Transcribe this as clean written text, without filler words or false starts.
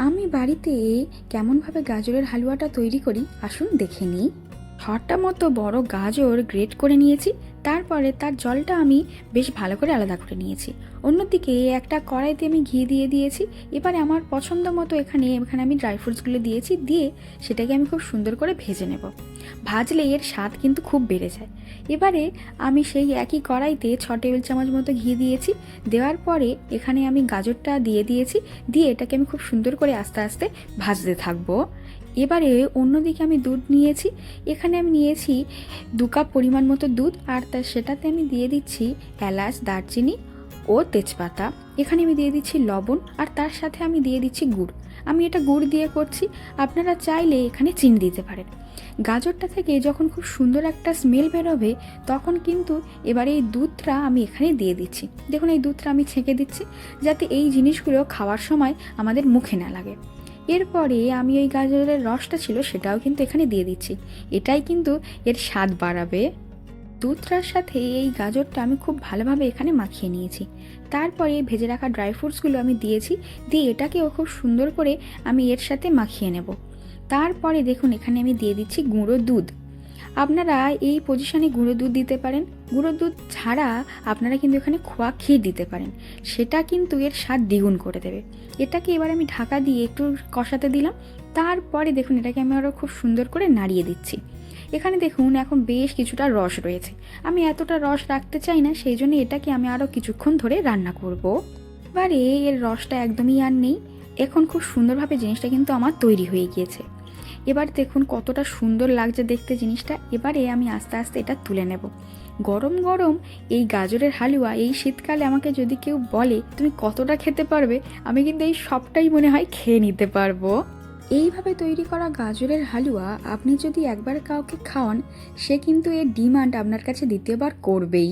আমি বাড়িতে কেমনভাবে গাজরের হালুয়াটা তৈরি করি আসুন দেখে নিই। ছটা মতো বড় গাজর গ্রেট করে নিয়েছি। তারপরে তার জলটা আমি বেশ ভালো করে আলাদা করে নিয়েছি। অন্যদিকে একটা কড়াইতে আমি ঘি দিয়ে দিয়েছি। এবারে আমার পছন্দ মতো এখানে এখানে আমি ড্রাই ফ্রুটসগুলো দিয়েছি, দিয়ে সেটাকে আমি খুব সুন্দর করে ভেজে নেব। ভাজলে এর স্বাদ কিন্তু খুব বেড়ে যায়। এবারে আমি সেই একই কড়াইতে 6 টেবিল চামচ মতো ঘি দিয়েছি। দেওয়ার পরে এখানে আমি গাজরটা দিয়ে দিয়েছি, দিয়ে এটাকে আমি খুব সুন্দর করে আস্তে আস্তে ভাজতে থাকবো। এবারে অন্যদিকে আমি দুধ নিয়েছি। এখানে আমি নিয়েছি 2 কাপ পরিমাণ মতো দুধ, আর সেটাতে আমি দিয়ে দিচ্ছি এলাচ, দারচিনি ও তেজপাতা। এখানে আমি দিয়ে দিচ্ছি লবণ, আর তার সাথে আমি দিয়ে দিচ্ছি গুড়। আমি এটা গুড় দিয়ে করছি, আপনারা চাইলে এখানে চিনি দিতে পারেন। গাজরটা থেকে যখন খুব সুন্দর একটা স্মেল বেরোবে তখন কিন্তু এবারে এই দুধটা আমি এখানে দিয়ে দিচ্ছি। দেখুন এই দুধটা আমি ছেঁকে দিচ্ছি যাতে এই জিনিসগুলো খাওয়ার সময় আমাদের মুখে না লাগে। এরপরে আমি ওই গাজরের রসটা ছিল সেটাও কিন্তু এখানে দিয়ে দিচ্ছি। এটাই কিন্তু এর স্বাদ বাড়াবে। দুধটার সাথে এই গাজরটা আমি খুব ভালোভাবে এখানে মাখিয়ে নিয়েছি। তারপরে ভেজে রাখা ড্রাই ফ্রুটসগুলো আমি দিয়েছি, দিয়ে এটাকেও খুব সুন্দর করে আমি এর সাথে মাখিয়ে নেব। তারপরে দেখুন এখানে আমি দিয়ে দিচ্ছি গুঁড়ো দুধ। আপনারা এই পজিশনে গুঁড়ো দুধ দিতে পারেন, গুঁড়ো দুধ ছাড়া আপনারা কিন্তু এখানে খোয়া ক্ষীর দিতে পারেন, সেটা কিন্তু এর স্বাদ দ্বিগুণ করে দেবে। এটাকে এবার আমি ঢাকা দিয়ে একটু কষাতে দিলাম। তারপরে দেখুন এটাকে আমি আরও খুব সুন্দর করে নাড়িয়ে দিচ্ছি। এখানে দেখুন এখন বেশ কিছুটা রস রয়েছে, আমি এতটা রস রাখতে চাই না, সেই জন্য এটাকে আমি আরও কিছুক্ষণ ধরে রান্না করব। এবারে এর রসটা একদমই আর নেই। এখন খুব সুন্দরভাবে জিনিসটা কিন্তু আমার তৈরি হয়ে গিয়েছে। এবার দেখুন কতটা সুন্দর লাগছে দেখতে জিনিসটা। এবারে আমি আস্তে আস্তে এটা তুলে নেব। গরম গরম এই গাজরের হালুয়া এই শীতকালে আমাকে যদি কেউ বলে তুমি কতটা খেতে পারবে, আমি কিন্তু এই সবটাই মনে হয় খেয়ে নিতে পারবো। এইভাবে তৈরি করা গাজরের হালুয়া আপনি যদি একবার কাউকে খাওয়ান, সে কিন্তু এর ডিমান্ড আপনার কাছে দ্বিতীয়বার করবেই।